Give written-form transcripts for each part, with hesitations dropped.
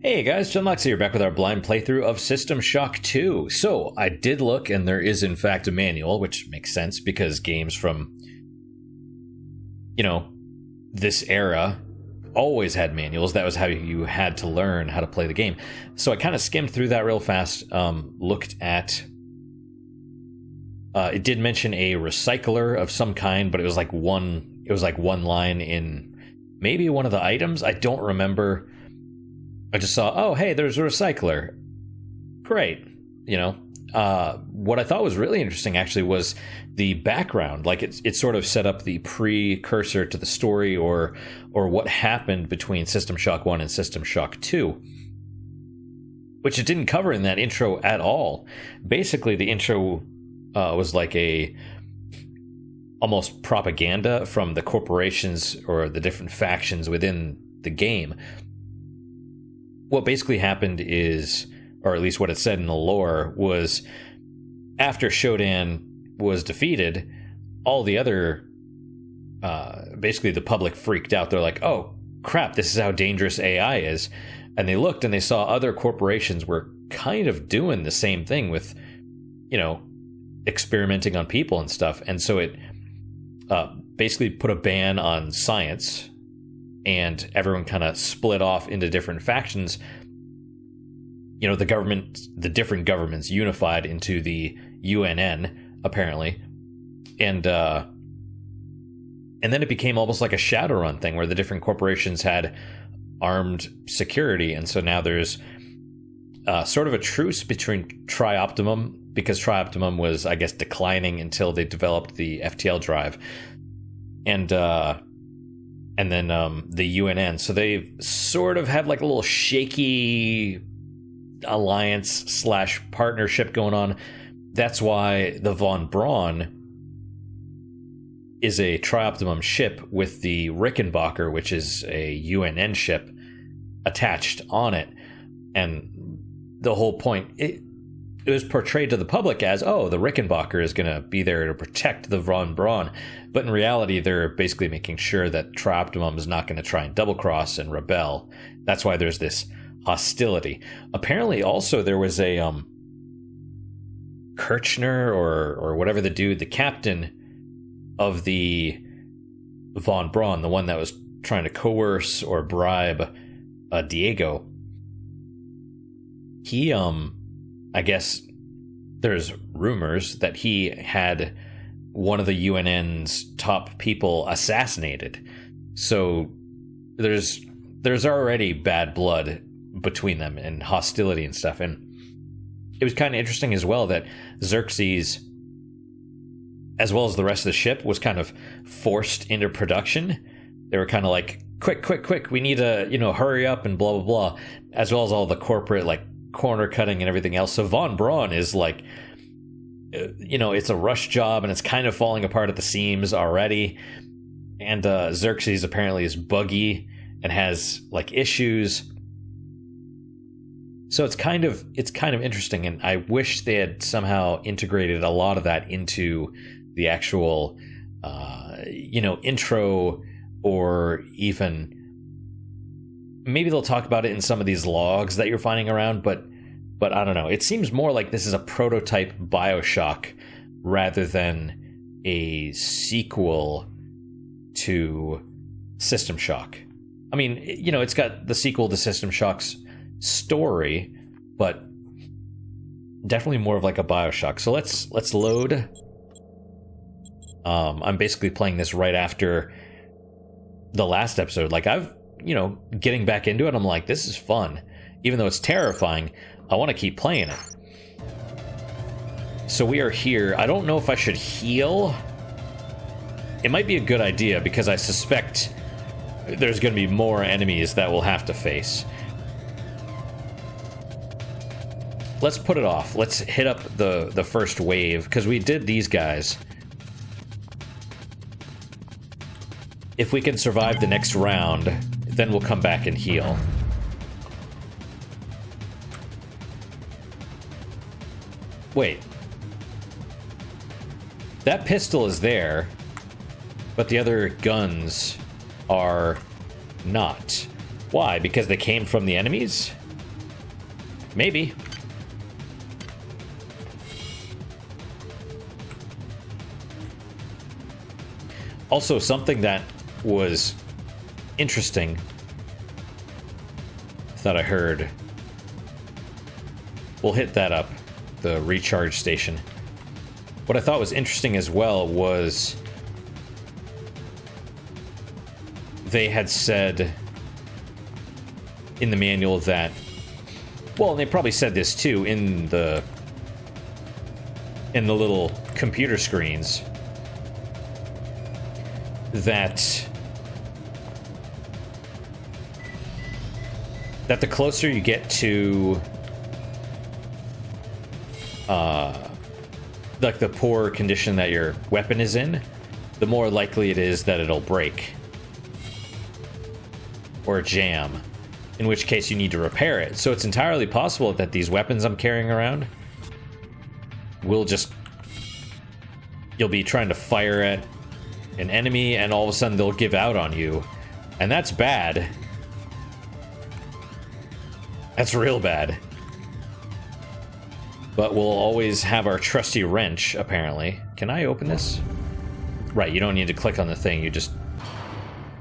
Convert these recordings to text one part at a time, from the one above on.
Hey guys, John Lux here, back with our blind playthrough of System Shock 2. So, I did look, and there is in fact a manual, which makes sense because games from, this era always had manuals. That was how you had to learn how to play the game. So I kind of skimmed through that real fast, looked at... it did mention a recycler of some kind, but it was like one line in maybe one of the items. I don't remember. I just saw, oh, hey, there's a recycler. Great. What I thought was really interesting, actually, was the background. Like, it sort of set up the precursor to the story or what happened between System Shock 1 and System Shock 2, which it didn't cover in that intro at all. Basically, the intro was like a almost propaganda from the corporations or the different factions within the game. What basically happened is, or at least what it said in the lore, was after Shodan was defeated, all the other, basically the public freaked out. They're like, oh, crap, this is how dangerous AI is. And they looked and they saw other corporations were kind of doing the same thing with, experimenting on people and stuff. And so it basically put a ban on science, and everyone kind of split off into different factions. The different governments unified into the UNN, apparently. And then it became almost like a Shadowrun thing where the different corporations had armed security. And so now there's sort of a truce between Tri-Optimum, because Tri-Optimum was, I guess, declining until they developed the FTL drive. And then the UNN. So they sort of have like a little shaky alliance / partnership going on. That's why the Von Braun is a Tri-Optimum ship with the Rickenbacker, which is a UNN ship, attached on it. And the whole point, it was portrayed to the public as, oh, the Rickenbacker is going to be there to protect the Von Braun. But in reality, they're basically making sure that Tri-Optimum is not going to try and double-cross and rebel. That's why there's this hostility. Apparently, also, there was a Kirchner or whatever the dude, the captain of the Von Braun, the one that was trying to coerce or bribe Diego. He, I guess there's rumors that he had one of the UNN's top people assassinated. So there's already bad blood between them and hostility and stuff. And it was kind of interesting as well that Xerxes, as well as the rest of the ship, was kind of forced into production. They were kind of like, quick, we need to, hurry up and blah, blah, blah, as well as all the corporate, like, corner cutting and everything else. So Von Braun is like, it's a rush job and it's kind of falling apart at the seams already. And Xerxes apparently is buggy and has like issues. So it's kind of interesting, and I wish they had somehow integrated a lot of that into the actual intro, or even maybe they'll talk about it in some of these logs that you're finding around, but I don't know. It seems more like this is a prototype BioShock rather than a sequel to System Shock. I mean, it's got the sequel to System Shock's story, but definitely more of like a BioShock. So let's load. I'm basically playing this right after the last episode. Like, I've getting back into it, I'm like, this is fun. Even though it's terrifying, I want to keep playing it. So we are here. I don't know if I should heal. It might be a good idea, because I suspect there's going to be more enemies that we'll have to face. Let's put it off. Let's hit up the first wave, because we did these guys. If we can survive the next round, then we'll come back and heal. Wait. That pistol is there, but the other guns are not. Why? Because they came from the enemies? Maybe. Also, something that was interesting that I heard. We'll hit that up, the recharge station. What I thought was interesting as well was they had said in the manual that, well, they probably said this too in the little computer screens, that the closer you get to like the poor condition that your weapon is in, the more likely it is that it'll break or jam, in which case you need to repair it. So it's entirely possible that these weapons I'm carrying around will just, you'll be trying to fire at an enemy and all of a sudden they'll give out on you, and that's bad. That's real bad. But we'll always have our trusty wrench, apparently. Can I open this? Right, you don't need to click on the thing, you just...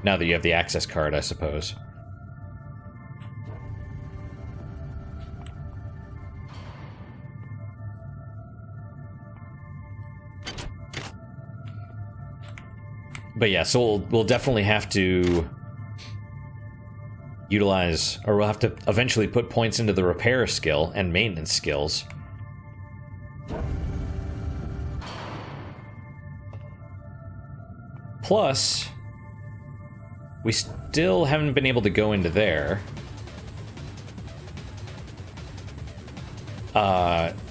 Now that you have the access card, I suppose. But yeah, so we'll definitely have to utilize, or we'll have to eventually put points into the repair skill and maintenance skills. Plus, we still haven't been able to go into there.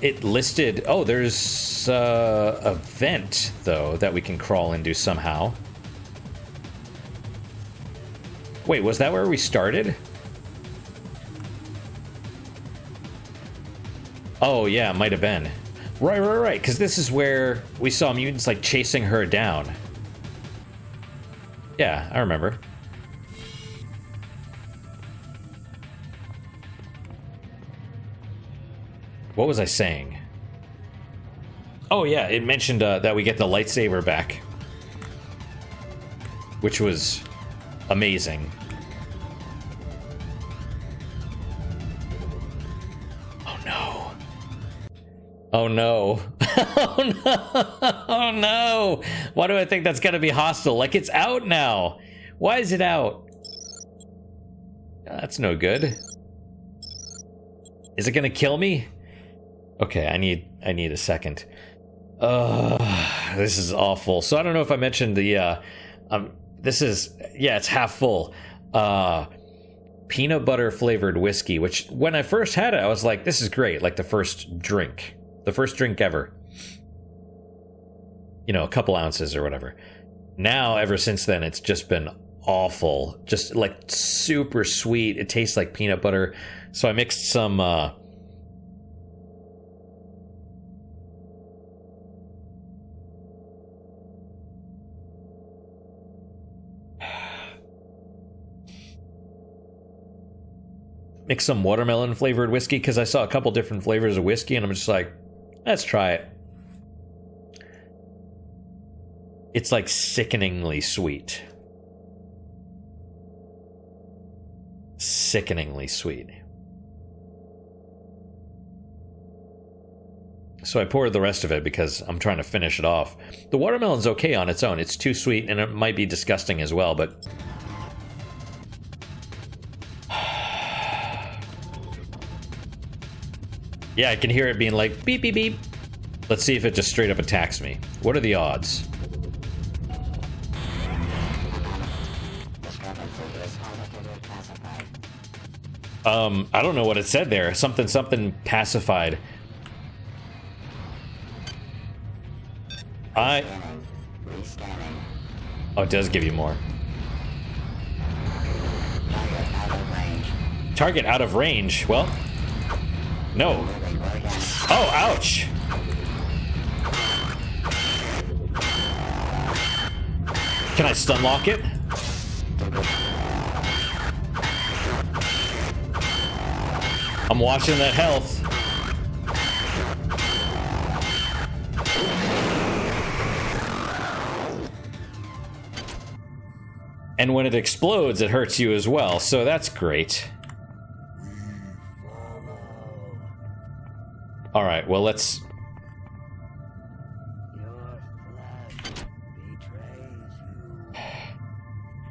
It listed... Oh, there's a vent, though, that we can crawl into somehow. Wait, was that where we started? Oh, yeah, it might have been. Right, because this is where we saw mutants, like, chasing her down. Yeah, I remember. What was I saying? Oh, yeah, it mentioned that we get the lightsaber back. Which was amazing. Oh, no. Oh, no. Oh, no. Oh, no. Why do I think that's going to be hostile? Like, it's out now. Why is it out? That's no good. Is it going to kill me? Okay, I need a second. This is awful. So I don't know if I mentioned the, this is, yeah, it's half full. Peanut butter flavored whiskey, which when I first had it, I was like, this is great. Like the first drink ever. You know, a couple ounces or whatever. Now, ever since then, it's just been awful. Just like super sweet. It tastes like peanut butter. So I mixed some, watermelon flavored whiskey, because I saw a couple different flavors of whiskey and I'm just like, let's try it. It's like sickeningly sweet. Sickeningly sweet. So I poured the rest of it because I'm trying to finish it off. The watermelon's okay on its own. It's too sweet and it might be disgusting as well, but... Yeah, I can hear it being like, beep, beep, beep. Let's see if it just straight up attacks me. What are the odds? I don't know what it said there. Something pacified. Oh, it does give you more. Target out of range. Well, no. Oh, ouch. Can I stun lock it? I'm watching that health. And when it explodes, it hurts you as well, so that's great. Alright, well, let's...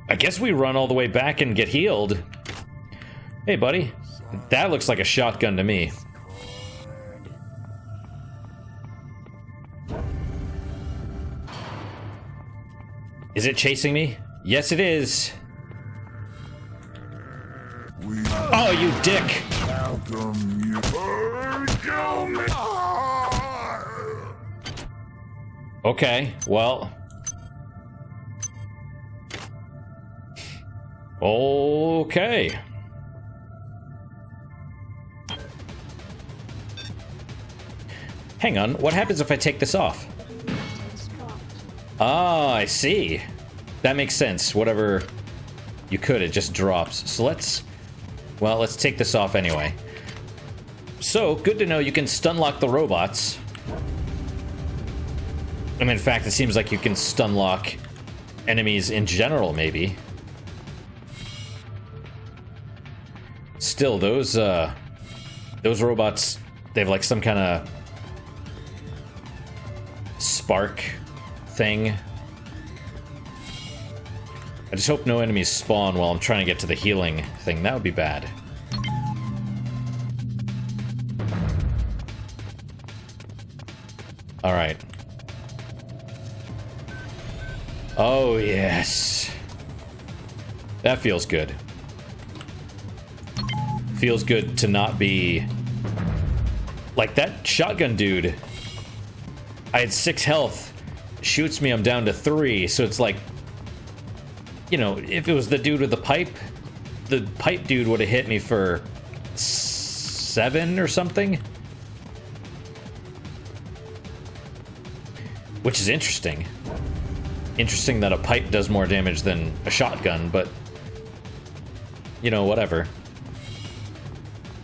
I guess we run all the way back and get healed. Hey, buddy. That looks like a shotgun to me. Is it chasing me? Yes, it is. Oh, you dick! Okay, well... Okay. Hang on, what happens if I take this off? Ah, I see. That makes sense. Whatever you could, it just drops. So let's take this off anyway. So, good to know you can stun lock the robots. I mean, in fact, it seems like you can stun lock enemies in general, maybe. Still, those robots, they have like some kind of spark thing. I just hope no enemies spawn while I'm trying to get to the healing thing. That would be bad. Alright. Oh, yes. That feels good. Feels good to not be... Like, that shotgun dude... I had 6 health. Shoots me, I'm down to 3. So it's like... You know, if it was the dude with the pipe dude would have hit me for 7 or something. Which is interesting. Interesting that a pipe does more damage than a shotgun, but... You know, whatever.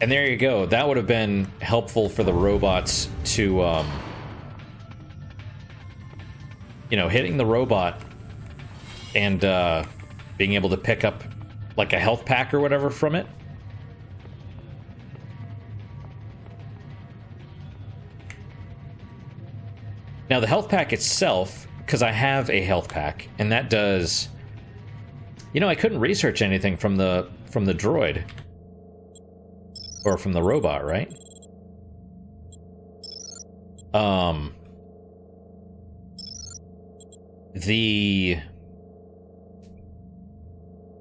And there you go. That would have been helpful for the robots to, you know, hitting the robot and being able to pick up like a health pack or whatever from it. Now the health pack itself, because I have a health pack, and that does... You know, I couldn't research anything from the droid. Or from the robot, right?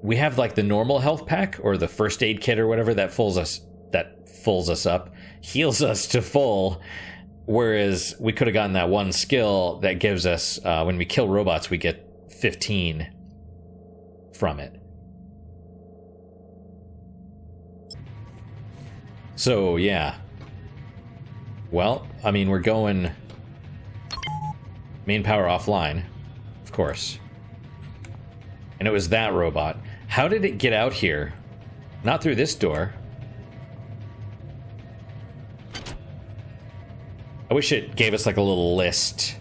We have like the normal health pack or the first aid kit or whatever that fills us up, heals us to full, whereas we could have gotten that one skill that gives us when we kill robots we get 15 from it. So, yeah. Well, I mean, we're going main power offline, of course. And it was that robot. How did it get out here? Not through this door. I wish it gave us like a little list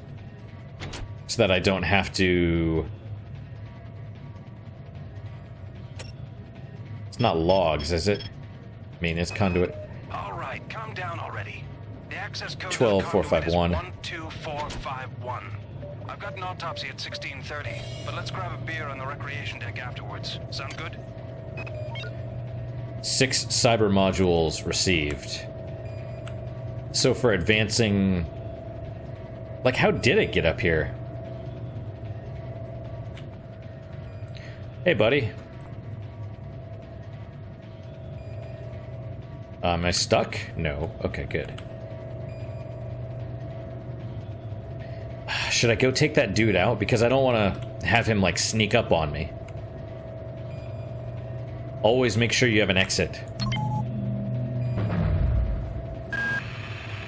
so that I don't have to... It's not logs, is it? I mean, it's conduit. Alright, calm down already. The access code 12451. 12451. I've got an autopsy at 16:30, but let's grab a beer on the recreation deck afterwards. Sound good? 6 cyber modules received. So for advancing... Like, how did it get up here? Hey, buddy. Am I stuck? No. Okay, good. Should I go take that dude out? Because I don't want to have him, like, sneak up on me. Always make sure you have an exit.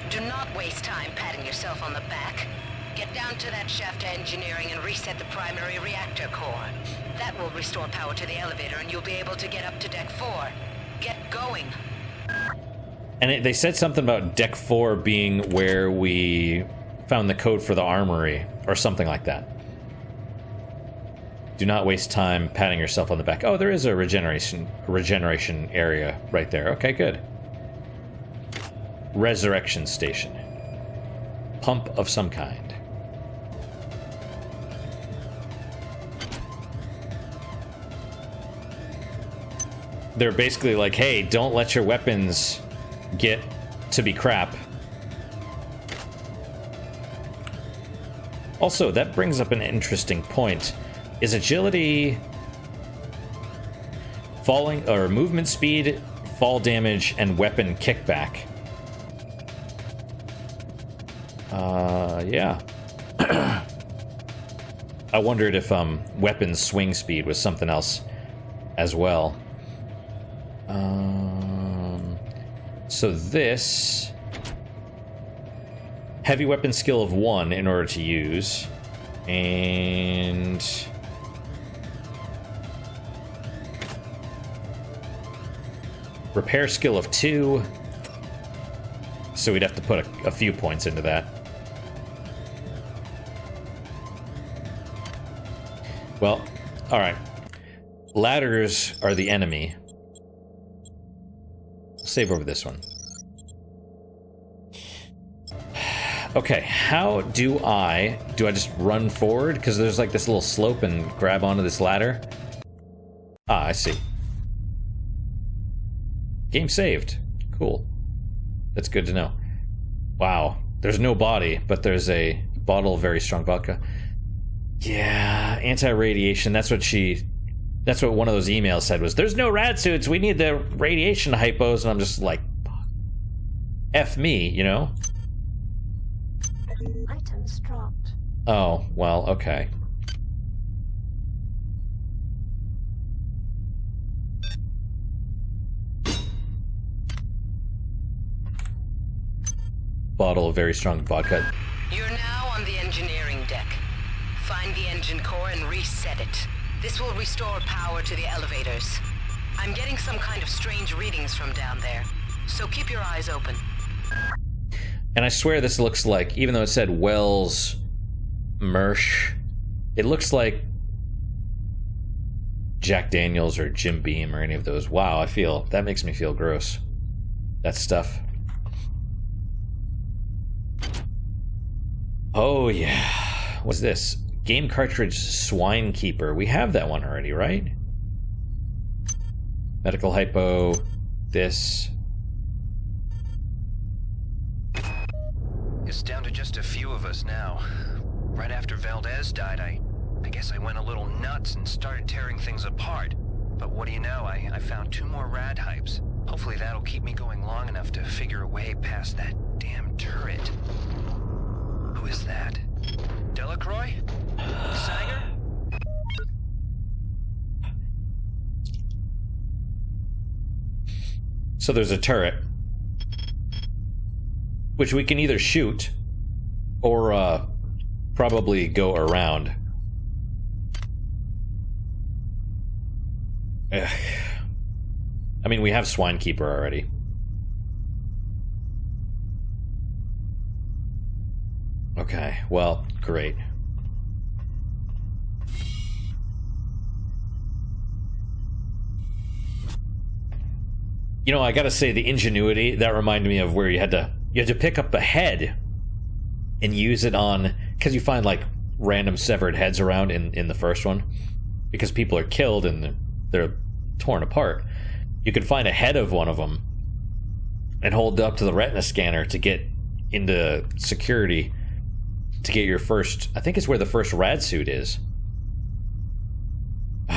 Do not waste time patting yourself on the back. Get down to that shaft to engineering and reset the primary reactor core. That will restore power to the elevator and you'll be able to get up to deck 4. Get going. And they said something about Deck 4 being where we found the code for the armory, or something like that. Do not waste time patting yourself on the back. Oh, there is a regeneration area right there. Okay, good. Resurrection station. Pump of some kind. They're basically like, hey, don't let your weapons get to be crap. Also, that brings up an interesting point. Is agility, falling, or movement speed, fall damage, and weapon kickback? Yeah. I wondered if weapon swing speed was something else as well. So this heavy weapon skill of 1 in order to use, and repair skill of 2. So we'd have to put a few points into that. Well, alright. Ladders are the enemy. We'll save over this one. Okay, how do I just run forward? Because there's like this little slope and grab onto this ladder. Ah, I see. Game saved. Cool. That's good to know. Wow. There's no body, but there's a bottle of very strong vodka. Yeah, anti-radiation. That's what one of those emails said was, there's no rad suits. We need the radiation hypos. And I'm just like, F me, you know? Items dropped. Oh, well, okay. Bottle of very strong vodka. You're now on the engineering deck. Find the engine core and reset it. This will restore power to the elevators. I'm getting some kind of strange readings from down there, so keep your eyes open. And I swear this looks like, even though it said Wells Mersch, it looks like Jack Daniels or Jim Beam or any of those. Wow, that makes me feel gross. That stuff. Oh yeah. What's this? Game cartridge Swine Keeper. We have that one already, right? Medical hypo. This. It's down to just a few of us now. Right after Valdez died, I guess I went a little nuts and started tearing things apart. But what do you know, I found 2 more rad hypes. Hopefully that'll keep me going long enough to figure a way past that damn turret. Who is that? Delacroix? Sanger? So there's a turret, which we can either shoot or probably go around. Ugh. I mean, we have Swinekeeper already. Okay, well, great. You know, I gotta say, the ingenuity, that reminded me of where you had to pick up a head and use it on, because you find like random severed heads around in the first one, because people are killed and they're torn apart. You could find a head of one of them and hold it up to the retina scanner to get into security to get your first, I think it's where the first rad suit is. I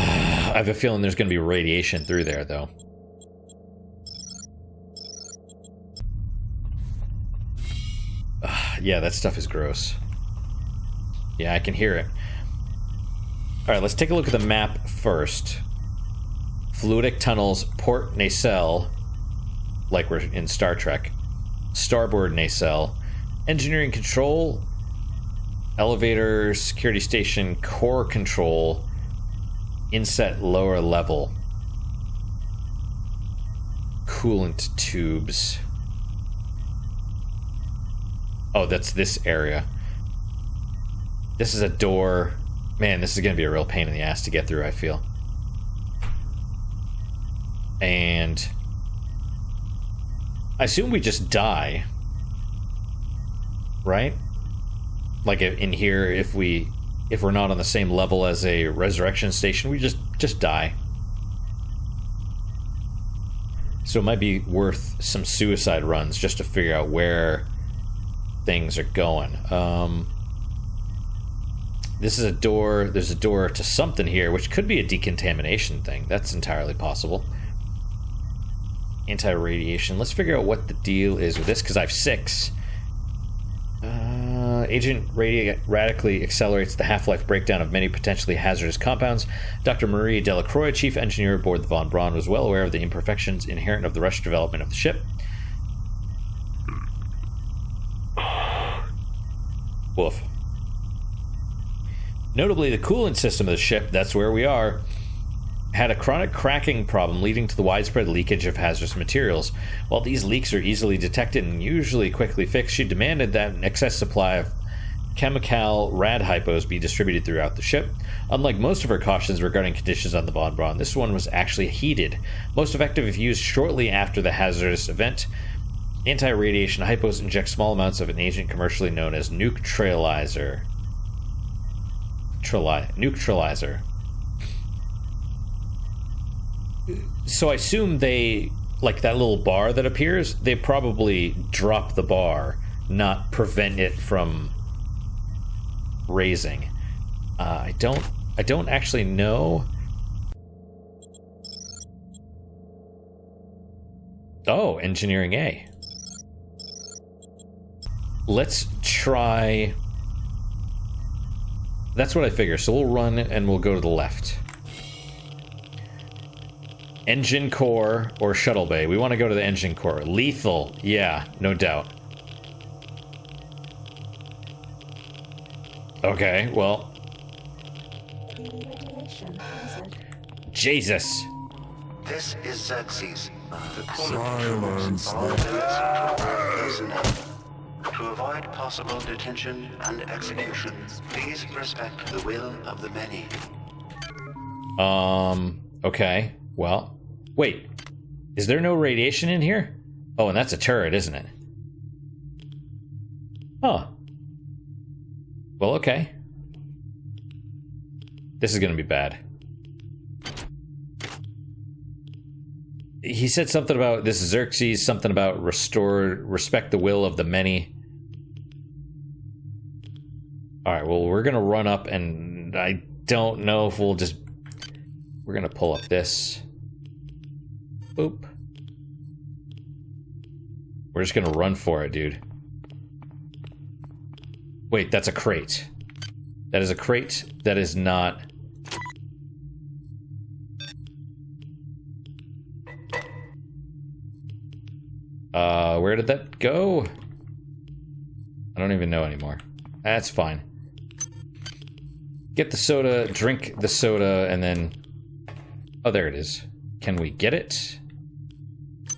have a feeling there's going to be radiation through there, though. Yeah, that stuff is gross. Yeah, I can hear it. Alright, let's take a look at the map first. Fluidic tunnels, port nacelle, like we're in Star Trek. Starboard nacelle. Engineering control. Elevator, security station, core control. Inset lower level. Coolant tubes. Oh, that's this area. This is a door. Man, this is going to be a real pain in the ass to get through, I feel. And I assume we just die. Right? Like in here, if we're not on the same level as a resurrection station, we just die. So it might be worth some suicide runs just to figure out where things are going. This is a door. There's a door to something here, which could be a decontamination thing. That's entirely possible. Anti-radiation. Let's figure out what the deal is with this, because I have 6. Agent radically accelerates the half-life breakdown of many potentially hazardous compounds. Dr. Marie Delacroix, chief engineer aboard the Von Braun, was well aware of the imperfections inherent of the rushed development of the ship. Woof. Notably, the coolant system of the ship, that's where we are, had a chronic cracking problem leading to the widespread leakage of hazardous materials. While these leaks are easily detected and usually quickly fixed, she demanded that an excess supply of chemical rad hypos be distributed throughout the ship. Unlike most of her cautions regarding conditions on the Von Braun, this one was actually heated. Most effective if used shortly after the hazardous event. Anti-radiation hypos inject small amounts of an agent commercially known as neutralizer. Neutralizer. So I assume they, like that little bar that appears, they probably drop the bar, not prevent it from raising. I don't actually know. Oh, engineering A. Let's try. That's what I figure. So we'll run and we'll go to the left. Engine core or shuttle bay. We want to go to the engine core. Lethal. Yeah, no doubt. Okay, well. Jesus. This is Xerxes. The silence. Personnel. To avoid possible detention and execution, please respect the will of the many. Okay. Well, wait. Is there no radiation in here? Oh, and that's a turret, isn't it? Huh. Well, okay. This is gonna be bad. He said something about this is Xerxes, something about respect the will of the many. Alright, well, we're gonna run up, and I don't know if we'll just... We're gonna pull up this. Boop. We're just gonna run for it, dude. Wait, that's a crate. That is a crate. That is not... where did that go? I don't even know anymore. That's fine. Get the soda, drink the soda, and then... Oh, there it is. Can we get it?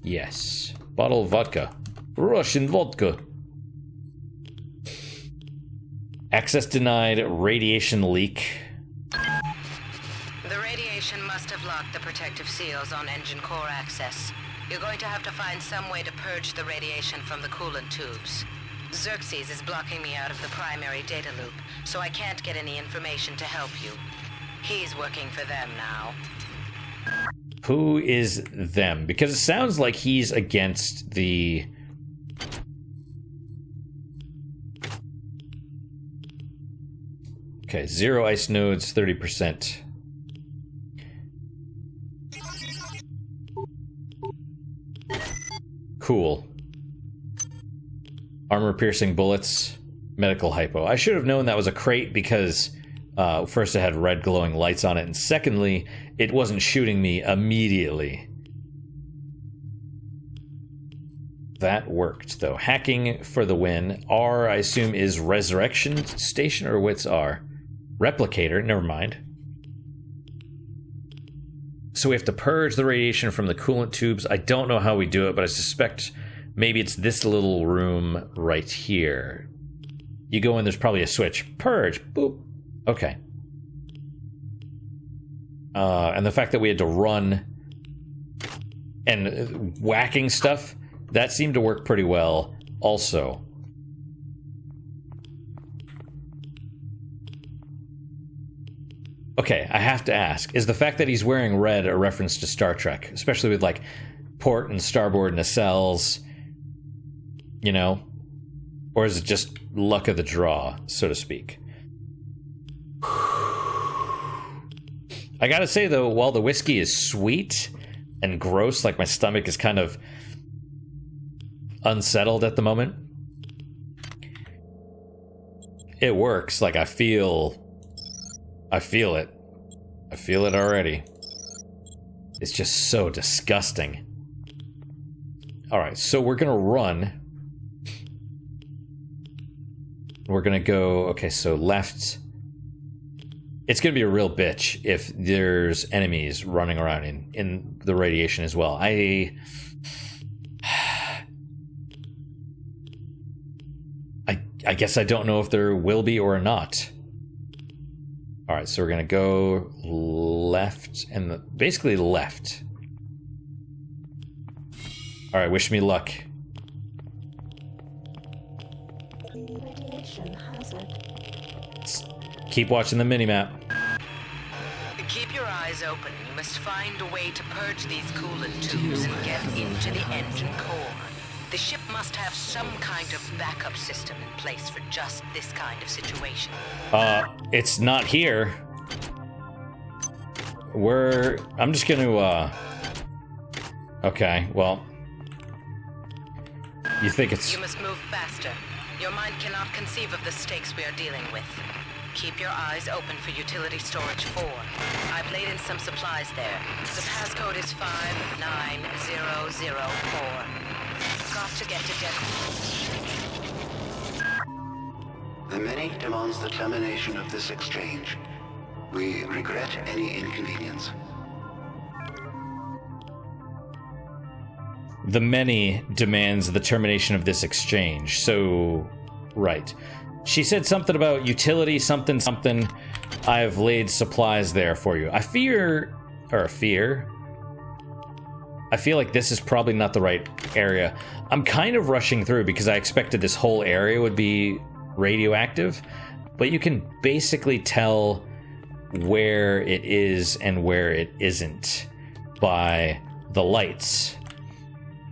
Yes. Bottle of vodka. Russian vodka. Access denied. Radiation leak. The radiation must have locked the protective seals on engine core access. You're going to have to find some way to purge the radiation from the coolant tubes. Xerxes is blocking me out of the primary data loop, so I can't get any information to help you. He's working for them now. Who is them? Because it sounds like he's against the... Okay, 0 ice nodes, 30%. Cool. Armor-piercing bullets, medical hypo. I should have known that was a crate because first it had red glowing lights on it, and secondly, it wasn't shooting me immediately. That worked, though. Hacking for the win. R, I assume, is resurrection station, or what's R? Replicator, never mind. So we have to purge the radiation from the coolant tubes. I don't know how we do it, but I suspect maybe it's this little room right here. You go in, there's probably a switch. Purge. Boop. Okay. And the fact that we had to run and whacking stuff, that seemed to work pretty well also. Okay, I have to ask, is the fact that he's wearing red a reference to Star Trek? Especially with, like, port and starboard nacelles, you know? Or is it just luck of the draw, so to speak? I gotta say, though, while the whiskey is sweet and gross, like my stomach is kind of unsettled at the moment, it works. Like, I feel it. I feel it already. It's just so disgusting. Alright, so we're gonna run. We're gonna go, okay, so left. It's gonna be a real bitch if there's enemies running around in the radiation as well. I guess I don't know if there will be or not. Alright, so we're gonna go left and basically left. Alright, wish me luck. Keep watching the minimap. Keep your eyes open. You must find a way to purge these coolant tubes and get into the engine core. The ship must have some kind of backup system in place for just this kind of situation. It's not here. I'm just gonna, okay, well. You think it's... You must move faster. Your mind cannot conceive of the stakes we are dealing with. Keep your eyes open for utility storage 4. I've laid in some supplies there. The passcode is 59004. Got to get to Denver. The Many demands the termination of this exchange. We regret any inconvenience. The Many demands the termination of this exchange. So, right. She said something about utility, something, something. I have laid supplies there for you. I feel like this is probably not the right area. I'm kind of rushing through because I expected this whole area would be radioactive, but you can basically tell where it is and where it isn't by the lights.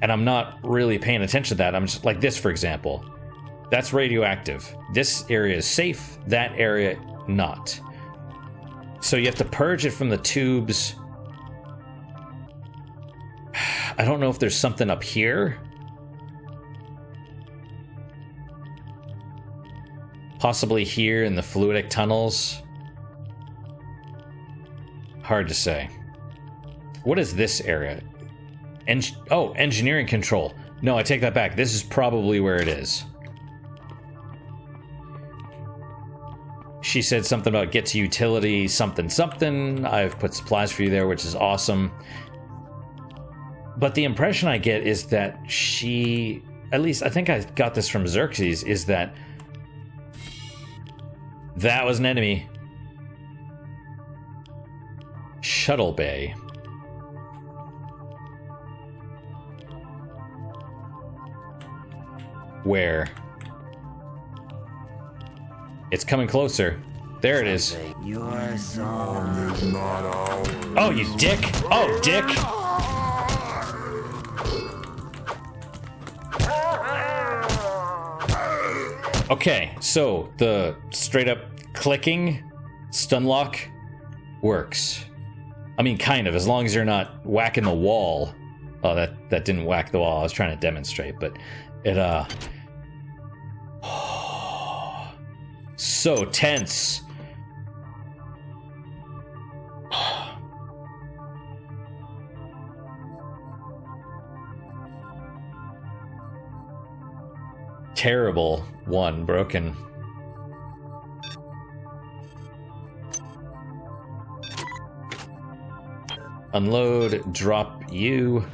And I'm not really paying attention to that. I'm just like this, for example. That's radioactive. This area is safe, that area not. So you have to purge it from the tubes. I don't know if there's something up here. Possibly here in the fluidic tunnels. Hard to say. What is this area? Engineering control. No, I take that back. This is probably where it is. She said something about get to utility, something, something. I've put supplies for you there, which is awesome. But the impression I get is that she, at least I think I got this from Xerxes, is that that was an enemy. Shuttle Bay. Where? It's coming closer. There it is. Your song is not ours. Oh, you dick! Oh, dick! Okay, so the straight up clicking stun lock works. I mean, kind of, as long as you're not whacking the wall. Oh, that didn't whack the wall. I was trying to demonstrate, but it, so tense. Terrible. One broken. Unload, drop you.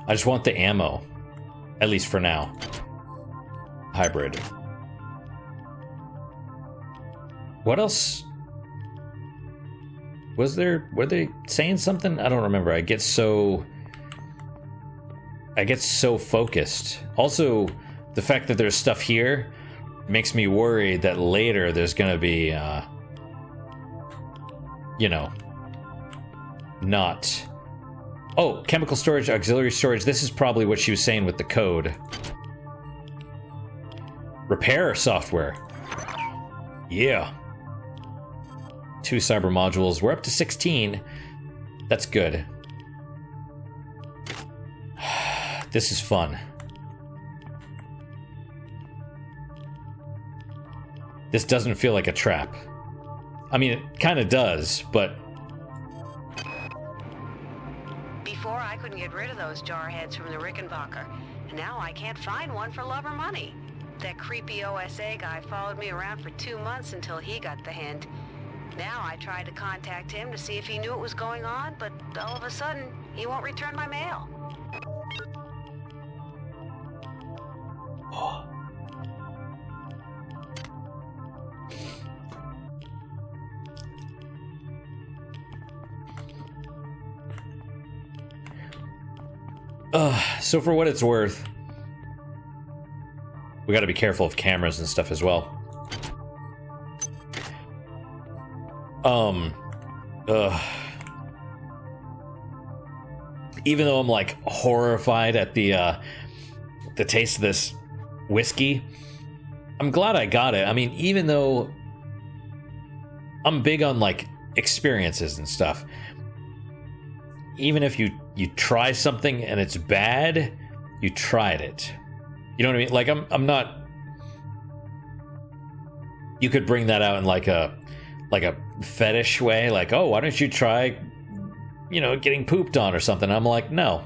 I just want the ammo. At least for now. Hybrid. What else? Was there... Were they saying something? I don't remember. I get so focused. Also, the fact that there's stuff here makes me worry that later there's gonna be, you know, not... Oh, chemical storage, auxiliary storage. This is probably what she was saying with the code. Repair software. Yeah. 2 cyber modules. We're up to 16. That's good. This is fun. This doesn't feel like a trap. I mean, it kind of does, but... Before, I couldn't get rid of those jarheads from the Rickenbacker, and now I can't find one for love or money. That creepy OSA guy followed me around for 2 months until he got the hint. Now I tried to contact him to see if he knew what was going on, but all of a sudden, he won't return my mail. Oh. So for what it's worth, we gotta be careful of cameras and stuff as well. Even though I'm like horrified at the taste of this whiskey, I'm glad I got it. I mean, even though I'm big on like experiences and stuff, even if you try something and it's bad, you tried it. You know what I mean? Like I'm not. You could bring that out in like a fetish way, like, oh, why don't you try, you know, getting pooped on or something? I'm like, no.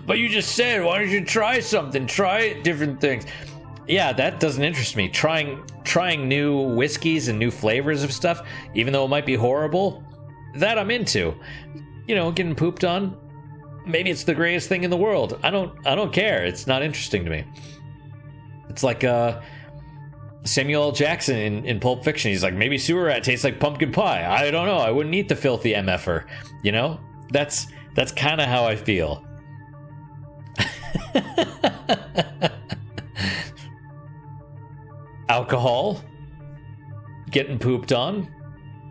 But you just said, why don't you try something? Try different things. Yeah, that doesn't interest me. Trying new whiskeys and new flavors of stuff, even though it might be horrible, that I'm into. You know, getting pooped on, maybe it's the greatest thing in the world. I don't care. It's not interesting to me. It's like Samuel L. Jackson in Pulp Fiction. He's like, maybe sewer rat tastes like pumpkin pie. I don't know. I wouldn't eat the filthy MFer. You know? That's kind of how I feel. Alcohol, getting pooped on,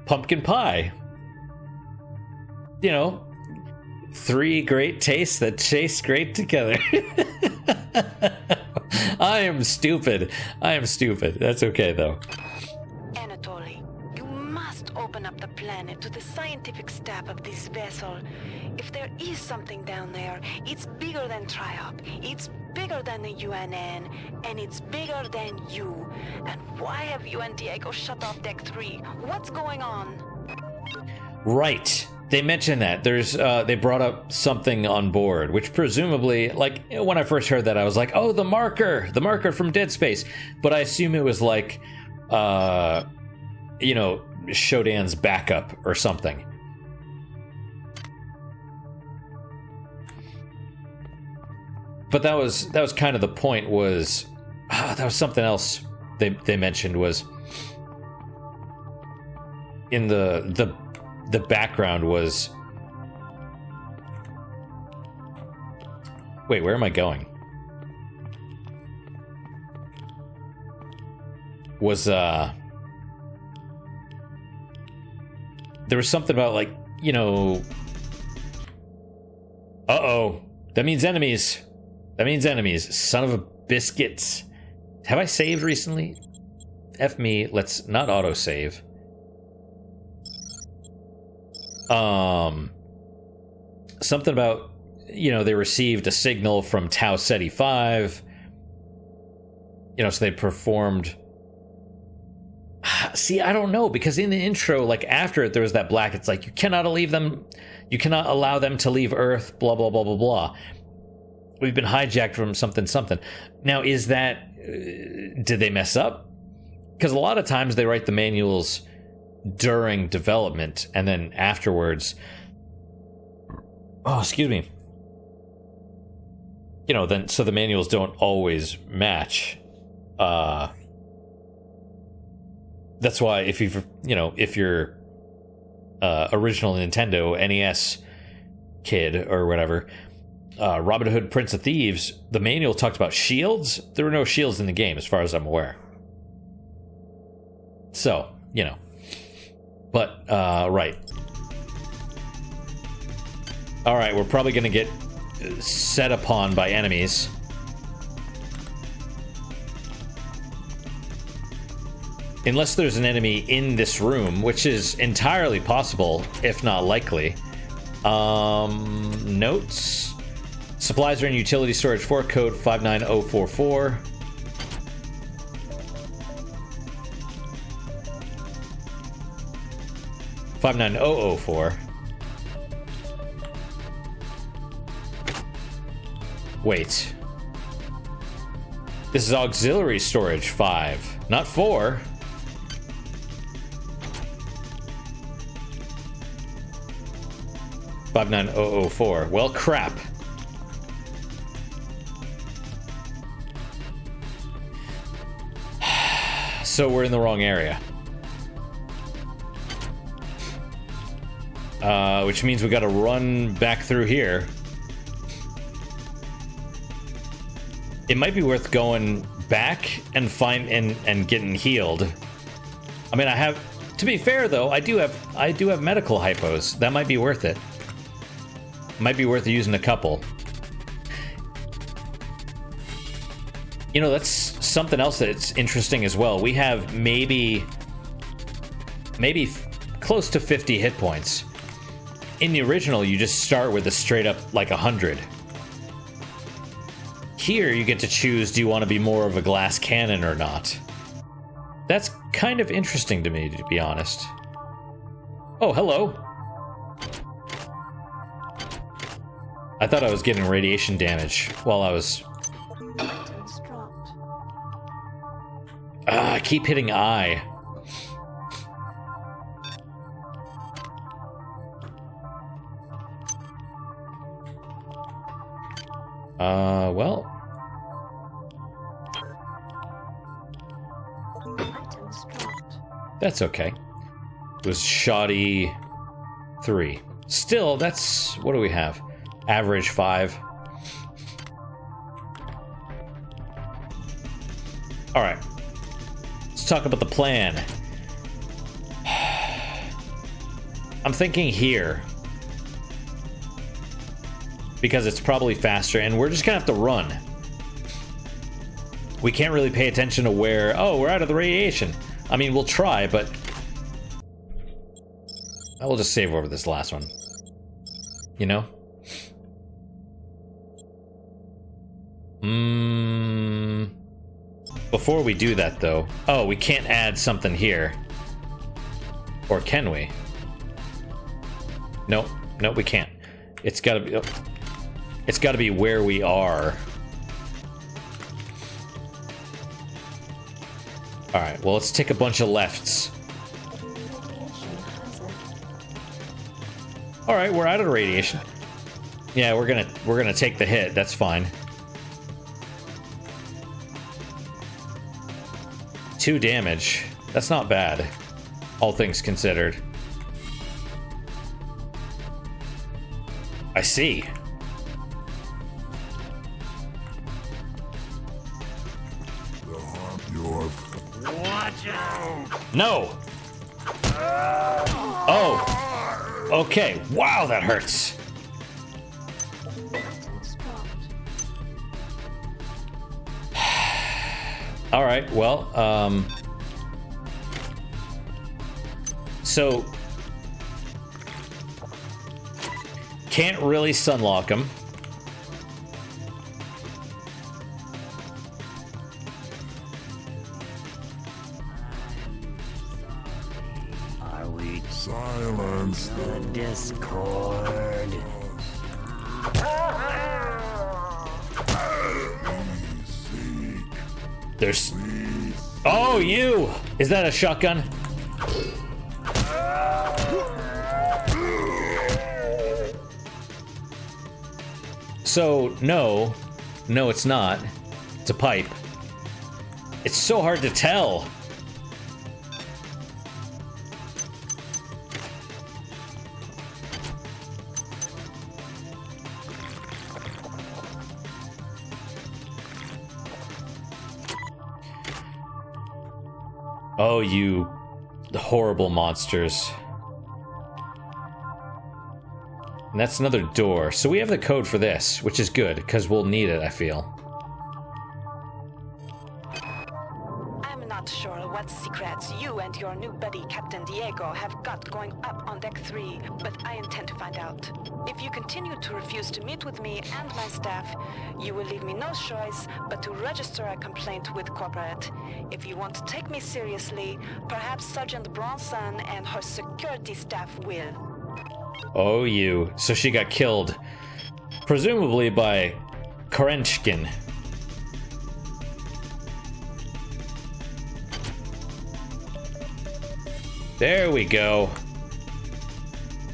pumpkin pie. You know, 3 great tastes that taste great together. I am stupid. That's okay, though. Anatoly, you must open up the planet to the scientific staff of this vessel. If there is something down there, it's bigger than Triop, it's bigger than the UNN, and it's bigger than you. And why have you and Diego shut off Deck 3? What's going on? Right. They mentioned that. There's they brought up something on board, which presumably, like, when I first heard that, I was like, oh, the marker from Dead Space. But I assume it was like, you know, Shodan's backup or something. But that was kind of the point. Was that was something else they mentioned was in the background was... Wait, where am I going? Was there was something about, like, you know, uh-oh, that means enemies. Son of a biscuits. Have I saved recently? F me, let's not autosave. Something about, you know, they received a signal from Tau Ceti 5. You know, so they performed... See, I don't know, because in the intro, like, after it, there was that black, it's like, you cannot allow them to leave Earth, blah, blah, blah, blah, blah. We've been hijacked from something. Now, is that... did they mess up? Because a lot of times they write the manuals during development, and then afterwards Oh, excuse me. You know, then so the manuals don't always match. That's why if you're original Nintendo NES kid or whatever, Robin Hood Prince of Thieves, the manual talked about shields. There were no shields in the game as far as I'm aware. So, you know. But, right. Alright, we're probably going to get set upon by enemies. Unless there's an enemy in this room, which is entirely possible, if not likely. Notes. Supplies are in utility storage 4, code 59044. $59004. Wait. This is auxiliary storage 5, not 4. $59004. Well, crap. So we're in the wrong area. Which means we gotta run back through here. It might be worth going back and and getting healed. I mean, I have, to be fair though, I do have medical hypos. That might be worth it. Might be worth using a couple. You know, that's something else that's interesting as well. We have maybe close to 50 hit points. In the original, you just start with a straight up like 100. Here, you get to choose, do you want to be more of a glass cannon or not? That's kind of interesting to me, to be honest. Oh, hello. I thought I was getting radiation damage while I was... I keep hitting I. Well. That's okay. It was shoddy 3. Still, that's... What do we have? Average 5. Alright. Let's talk about the plan. I'm thinking here. Because it's probably faster, and we're just gonna have to run. We can't really pay attention to where... Oh, we're out of the radiation. I mean, we'll try, but... I will just save over this last one. You know? Before we do that, though... Oh, we can't add something here. Or can we? Nope. Nope, we can't. It's gotta be... Oh. It's gotta be where we are. Alright, well, let's take a bunch of lefts. Alright, we're out of the radiation. Yeah, we're gonna take the hit, that's fine. 2 damage. That's not bad, all things considered. I see. Watch out! No! Oh! Okay, wow, that hurts! Alright, well, so... Can't really sunlock him. Silence the Discord. There's... Oh, you! Is that a shotgun? So, no, it's not. It's a pipe. It's so hard to tell. Oh, you horrible monsters. And that's another door. So we have the code for this, which is good, because we'll need it, I feel. I'm not sure what secrets you and your new buddy Captain Diego have got going up on Deck 3, but I intend to find out. If you continue to refuse to meet with me and my staff, you will leave me no choice but to register a complaint with Corporate. If you want to take me seriously, perhaps Sergeant Bronson and her security staff will. Oh, you. So she got killed. Presumably by Korenchkin. There we go.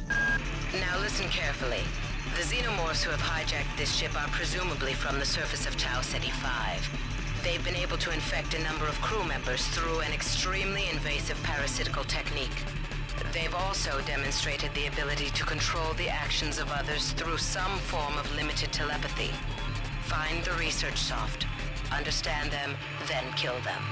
Now listen carefully. The xenomorphs who have hijacked this ship are presumably from the surface of Tau Ceti 5. They've been able to infect a number of crew members through an extremely invasive parasitical technique. They've also demonstrated the ability to control the actions of others through some form of limited telepathy. Find the research soft, understand them, then kill them.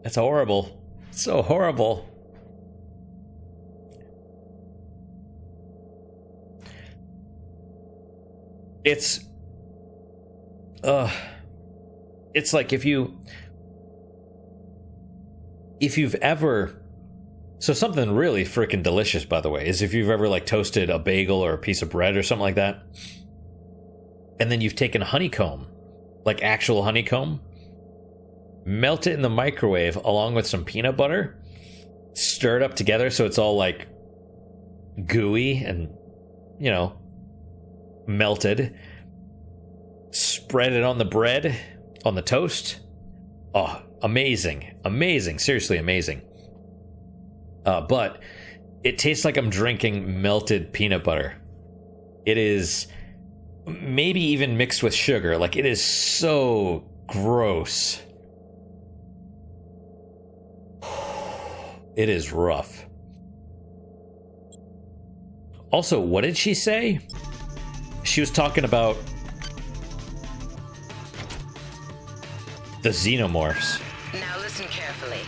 That's horrible. So horrible. It's like if you've ever, so something really freaking delicious, by the way, is if you've ever like toasted a bagel or a piece of bread or something like that, and then you've taken honeycomb, like actual honeycomb, melt it in the microwave along with some peanut butter, stir it up together so it's all like gooey and, you know, melted. Spread it on the bread, on the toast. Oh, amazing. Amazing. Seriously amazing. But it tastes like I'm drinking melted peanut butter. It is maybe even mixed with sugar. Like, it is so gross. It is rough. Also, what did she say? She was talking about the xenomorphs. Now listen carefully.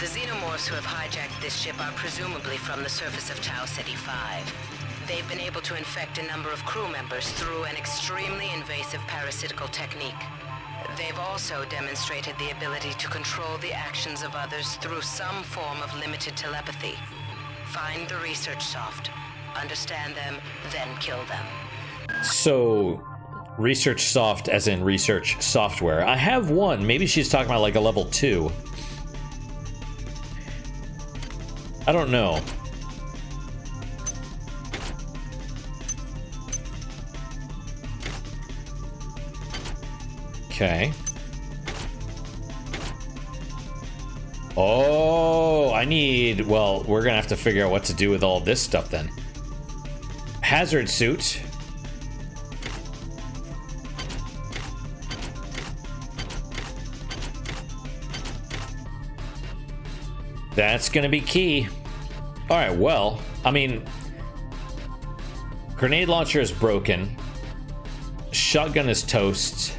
The xenomorphs who have hijacked this ship are presumably from the surface of Tau Ceti 5. They've been able to infect a number of crew members through an extremely invasive parasitical technique. They've also demonstrated the ability to control the actions of others through some form of limited telepathy. Find the research soft, understand them, then kill them. So, research soft as in research software. I have one. Maybe she's talking about like a level 2. I don't know. Okay. Oh, well, we're gonna have to figure out what to do with all this stuff then. Hazard suit. That's gonna be key. Alright, well, I mean, grenade launcher is broken. Shotgun is toast.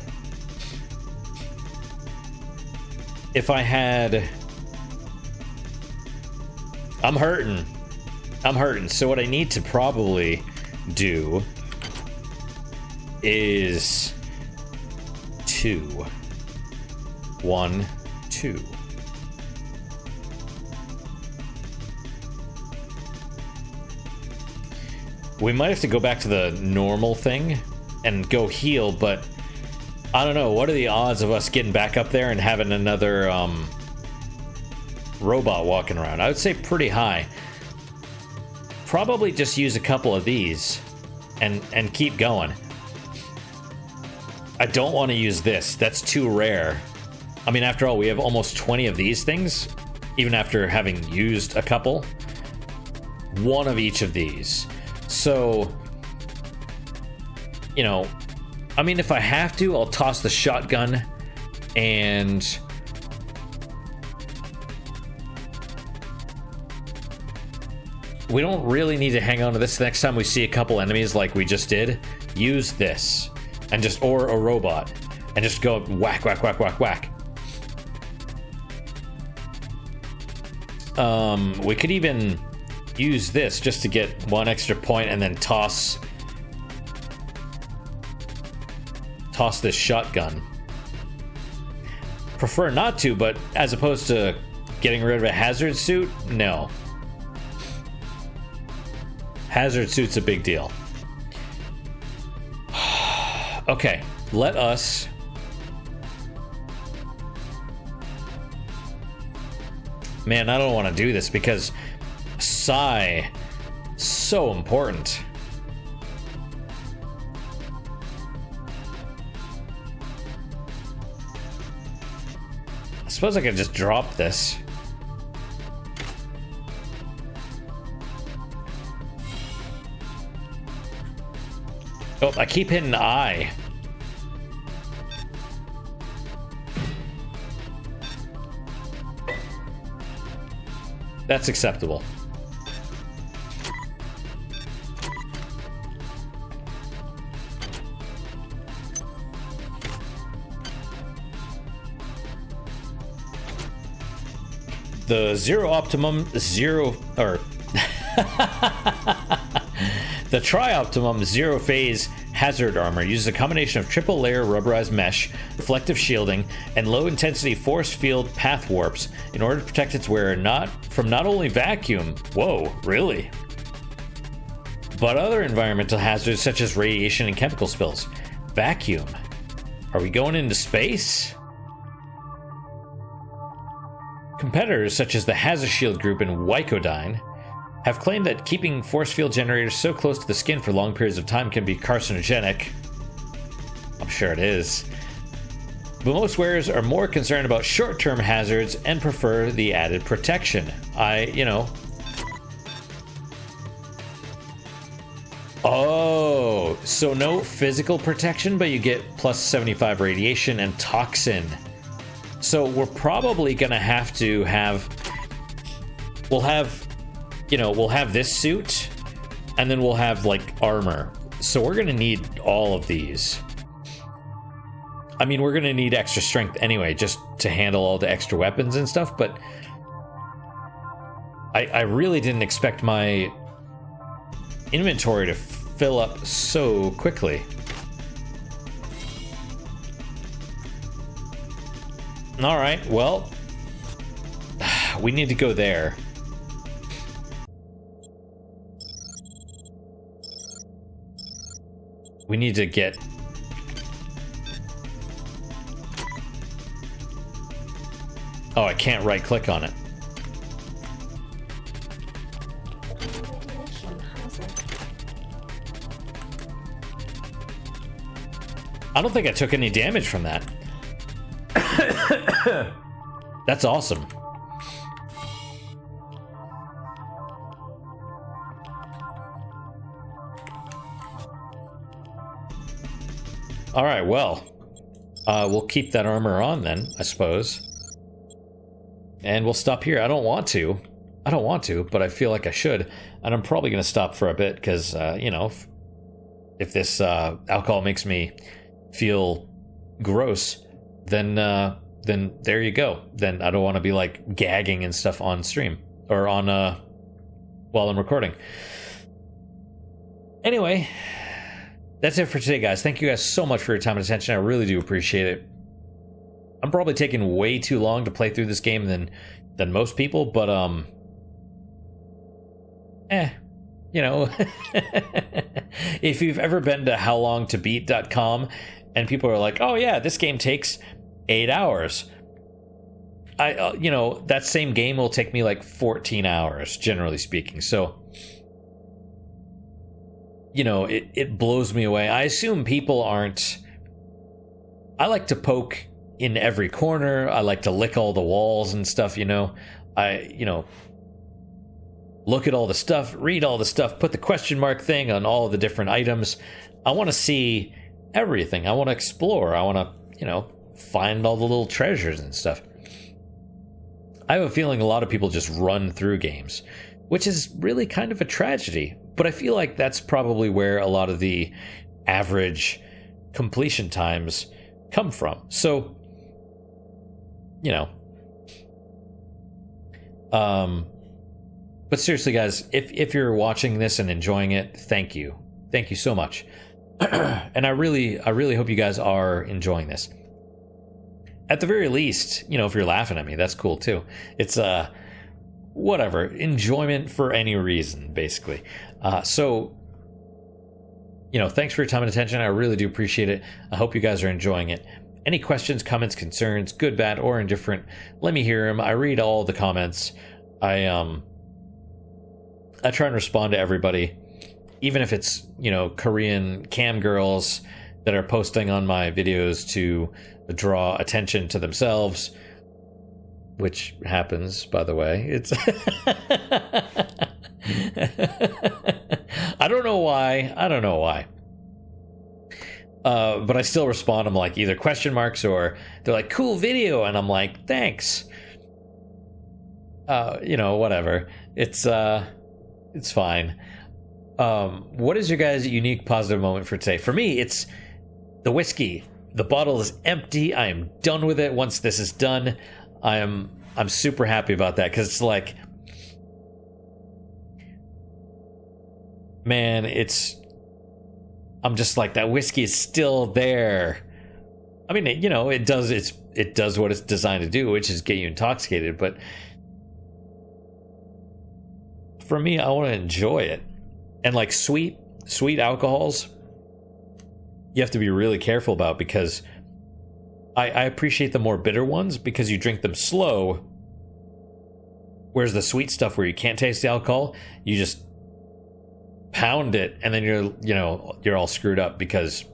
If I had... I'm hurting. So what I need to probably do is 2. 1, 2. We might have to go back to the normal thing and go heal, but I don't know. What are the odds of us getting back up there and having another robot walking around? I would say pretty high. Probably just use a couple of these and keep going. I don't want to use this. That's too rare. I mean, after all, we have almost 20 of these things, even after having used a couple. One of each of these. So, you know, I mean, if I have to, I'll toss the shotgun and we don't really need to hang on to this. Next time we see a couple enemies like we just did, use this and just, or a robot, and just go whack, whack, whack, whack, whack. We could even use this just to get one extra point and then toss this shotgun. Prefer not to, but as opposed to getting rid of a hazard suit, no. Hazard suit's a big deal. Okay, let us... Man, I don't want to do this because Psi, so important. I suppose I could just drop this. Oh, I keep hitting I. That's acceptable. The zero optimum zero, or the tri-optimum zero phase hazard armor uses a combination of triple layer rubberized mesh, reflective shielding, and low intensity force field path warps in order to protect its wearer from not only vacuum, whoa, really, but other environmental hazards such as radiation and chemical spills. Vacuum? Are we going into space? Competitors such as the Hazard Shield Group and Wycodyne have claimed that keeping force field generators so close to the skin for long periods of time can be carcinogenic. I'm sure it is. But most wearers are more concerned about short-term hazards and prefer the added protection. Oh, so no physical protection, but you get plus 75 radiation and toxin. So we're probably gonna have to have, we'll have this suit, and then we'll have like armor. So we're gonna need all of these. I mean, we're gonna need extra strength anyway, just to handle all the extra weapons and stuff, but I really didn't expect my inventory to fill up so quickly. All right, well, we need to go there. We need to get... Oh, I can't right-click on it. I don't think I took any damage from that. That's awesome. All right, well, we'll keep that armor on then, I suppose. And we'll stop here. I don't want to, but I feel like I should. And I'm probably going to stop for a bit because, if this alcohol makes me feel gross, then there you go. Then I don't want to be like gagging and stuff on stream or on while I'm recording. Anyway, that's it for today, guys. Thank you guys so much for your time and attention. I really do appreciate it. I'm probably taking way too long to play through this game than most people, but if you've ever been to howlongtobeat.com and people are like, oh yeah, this game takes 8 hours. That same game will take me like 14 hours, generally speaking. So, it blows me away. I assume people aren't. I like to poke in every corner. I like to lick all the walls and stuff, look at all the stuff, read all the stuff, put the question mark thing on all the different items. I want to see everything. I want to explore. I want to, find all the little treasures and stuff. I have a feeling a lot of people just run through games, which is really kind of a tragedy. But I feel like that's probably where a lot of the average completion times come from. So, but seriously, guys, if you're watching this and enjoying it, thank you so much. And I really hope you guys are enjoying this. At the very least, if you're laughing at me, that's cool too. It's whatever, enjoyment for any reason, basically. So thanks for your time and attention. I really do appreciate it. I hope you guys are enjoying it. Any questions, comments, concerns, good, bad, or indifferent, let me hear them. I read all the comments. I try and respond to everybody, even if it's, Korean cam girls that are posting on my videos to draw attention to themselves, which happens, by the way. It's I don't know why. But I still respond. I'm like either question marks or they're like, cool video, and I'm like, thanks. Whatever. It's fine. What is your guys' unique positive moment for today? For me, it's the whiskey. The bottle is empty. I am done with it. Once this is done, I'm super happy about that, because it's like, man, I'm just like, that whiskey is still there. I mean, it does what it's designed to do, which is get you intoxicated, but for me, I want to enjoy it. And like sweet alcohols, you have to be really careful about, because I appreciate the more bitter ones because you drink them slow. Whereas the sweet stuff where you can't taste the alcohol, you just pound it, and then you're all screwed up because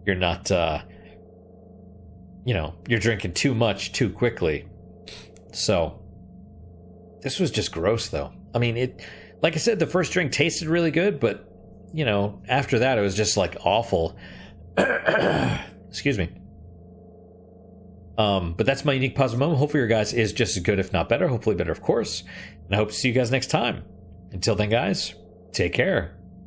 you're not, you're drinking too much too quickly. So this was just gross, though. I mean, like I said, the first drink tasted really good, but after that, it was just like awful. Excuse me. But that's my unique positive moment. Hopefully your guys is just as good, if not better. Hopefully better, of course. And I hope to see you guys next time. Until then, guys, take care.